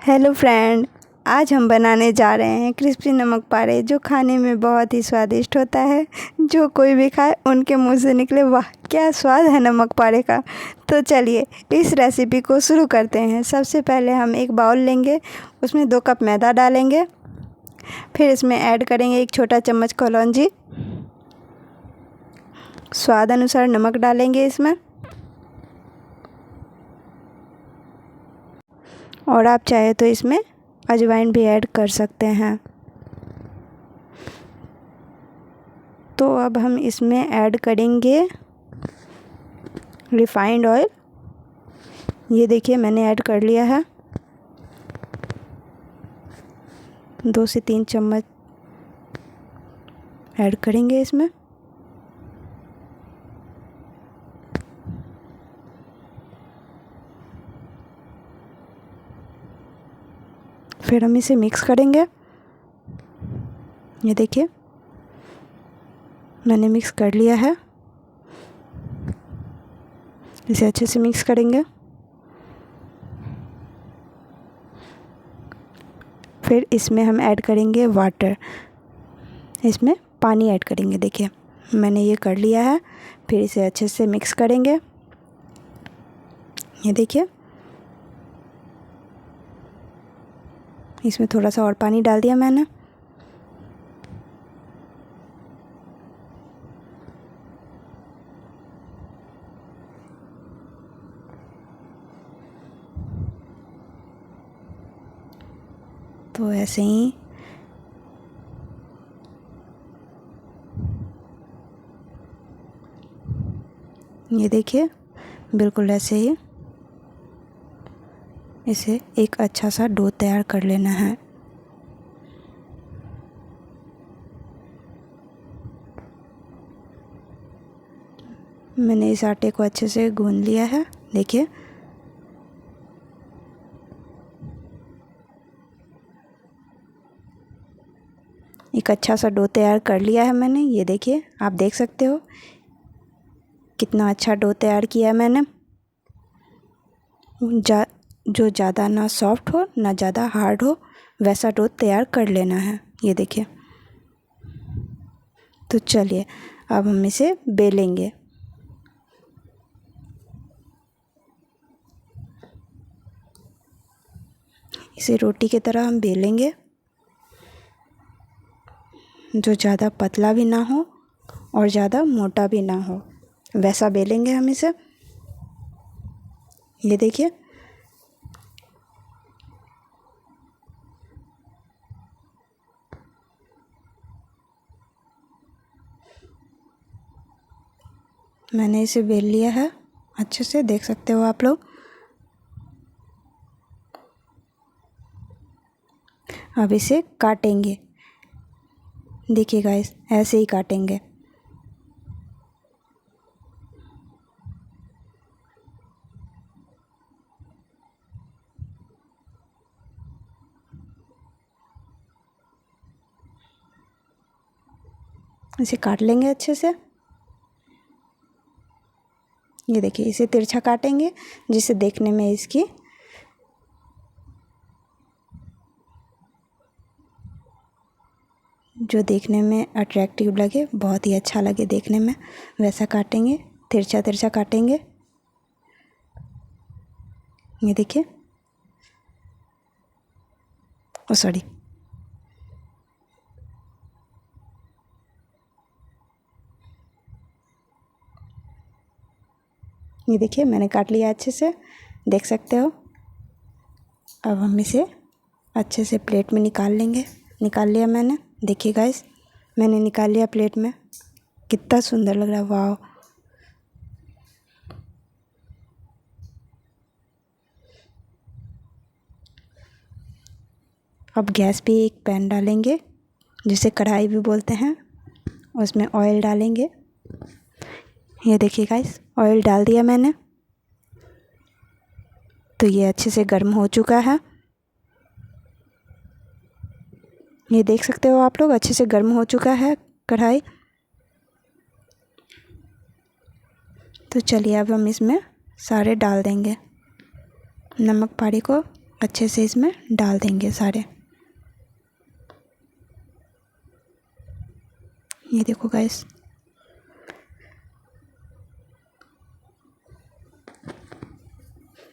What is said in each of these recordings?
Hello friend, आज हम बनाने जा रहे हैं क्रिस्पी नमक पारे, जो खाने में बहुत ही स्वादिष्ट होता है। जो कोई भी खाए उनके मुंह से निकले, वाह क्या स्वाद है नमक पारे का। तो चलिए इस रेसिपी को शुरू करते हैं। सबसे पहले हम एक बाउल लेंगे, उसमें 2 कप मैदा डालेंगे। फिर इसमें ऐड करेंगे 1 छोटा चम्मच कलौंजी। स्वाद अनुसार नमक डालेंगे इसमें, और आप चाहे तो इसमें अजवाइन भी ऐड कर सकते हैं। तो अब हम इसमें ऐड करेंगे रिफाइंड ऑयल। ये देखिए मैंने ऐड कर लिया है। 2 से 3 चम्मच ऐड करेंगे इसमें। फिर हम इसे मिक्स करेंगे। ये देखिए मैंने मिक्स कर लिया है। इसे अच्छे से मिक्स करेंगे। फिर इसमें हम ऐड करेंगे वाटर। इसमें पानी ऐड करेंगे। देखिए मैंने ये कर लिया है। फिर इसे अच्छे से मिक्स करेंगे। ये देखिए इसमें थोड़ा सा और पानी डाल दिया मैंने। तो ऐसे ही ये देखिए बिल्कुल ऐसे ही इसे एक अच्छा सा डो तैयार कर लेना है। मैंने इस आटे को अच्छे से गूंद लिया है। देखिए एक अच्छा सा डो तैयार कर लिया है मैंने। ये देखिए आप देख सकते हो कितना अच्छा डो तैयार किया है मैंने। जो ज़्यादा ना सॉफ्ट हो ना ज़्यादा हार्ड हो, वैसा डो तैयार कर लेना है। ये देखिए। तो चलिए अब हम इसे बेलेंगे। इसे रोटी की तरह हम बेलेंगे, जो ज़्यादा पतला भी ना हो और ज़्यादा मोटा भी ना हो, वैसा बेलेंगे हम इसे। ये देखिए मैंने इसे बेल लिया है। अच्छे से देख सकते हो आप लोग। अब इसे काटेंगे। देखिए गाइस ऐसे ही काटेंगे। इसे काट लेंगे अच्छे से। ये देखिए इसे तिरछा काटेंगे, जिससे देखने में इसकी जो देखने में अट्रैक्टिव लगे, बहुत ही अच्छा लगे देखने में, वैसा काटेंगे। तिरछा तिरछा काटेंगे। ये देखिए ओ सॉरी ये देखिए मैंने काट लिया अच्छे से, देख सकते हो। अब हम इसे अच्छे से प्लेट में निकाल लेंगे। निकाल लिया मैंने। देखिए गाइस मैंने निकाल लिया प्लेट में। कितना सुंदर लग रहा है, वाह। अब गैस पे एक पैन डालेंगे, जिसे कढ़ाई भी बोलते हैं। उसमें ऑयल डालेंगे। ये देखिए गाइस ऑयल डाल दिया मैंने। तो ये अच्छे से गर्म हो चुका है। ये देख सकते हो आप लोग, अच्छे से गर्म हो चुका है कढ़ाई। तो चलिए अब हम इसमें सारे डाल देंगे। नमक पारी को अच्छे से इसमें डाल देंगे सारे। ये देखो गाइस,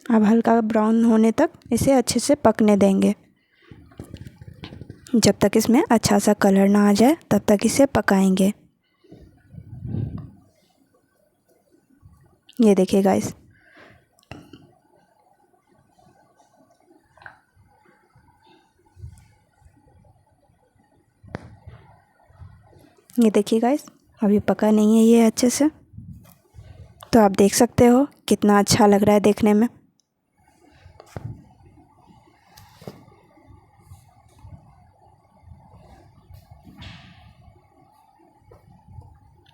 अब हल्का ब्राउन होने तक इसे अच्छे से पकने देंगे। जब तक इसमें अच्छा सा कलर ना आ जाए तब तक इसे पकाएंगे। ये देखिए गाइस, ये देखिए गाइस, अभी पका नहीं है ये अच्छे से। तो आप देख सकते हो कितना अच्छा लग रहा है देखने में।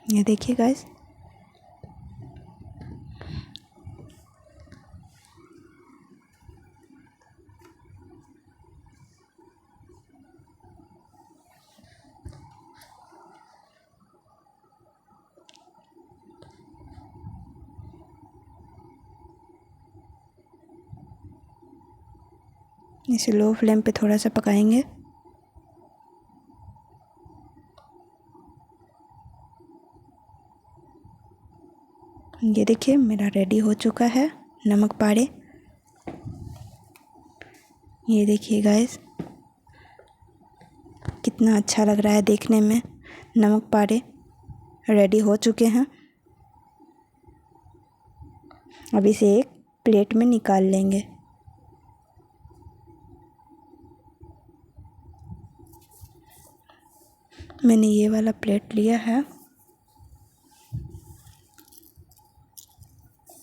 ये देखिए गाइस, इसे लो फ्लेम पे थोड़ा सा पकाएंगे। ये देखिए मेरा रेडी हो चुका है नमक पारे। ये देखिए गाइस, कितना अच्छा लग रहा है देखने में। नमक पारे रेडी हो चुके हैं। अब इसे एक प्लेट में निकाल लेंगे। मैंने ये वाला प्लेट लिया है।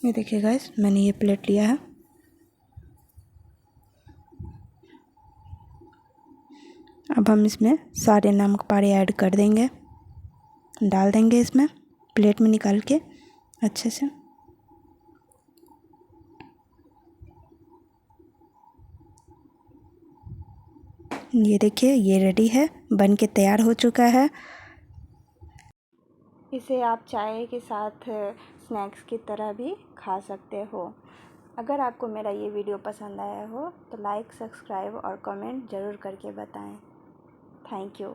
ये देखिए गाइस, मैंने ये प्लेट लिया है। अब हम इसमें सारे नमक पारे ऐड कर देंगे, डाल देंगे इसमें प्लेट में निकाल के अच्छे से। ये देखिए, ये रेडी है, बन के तैयार हो चुका है। इसे आप चाय के साथ स्नैक्स की तरह भी खा सकते हो। अगर आपको मेरा ये वीडियो पसंद आया हो तो लाइक, सब्सक्राइब और कमेंट ज़रूर करके बताएं। Thank you.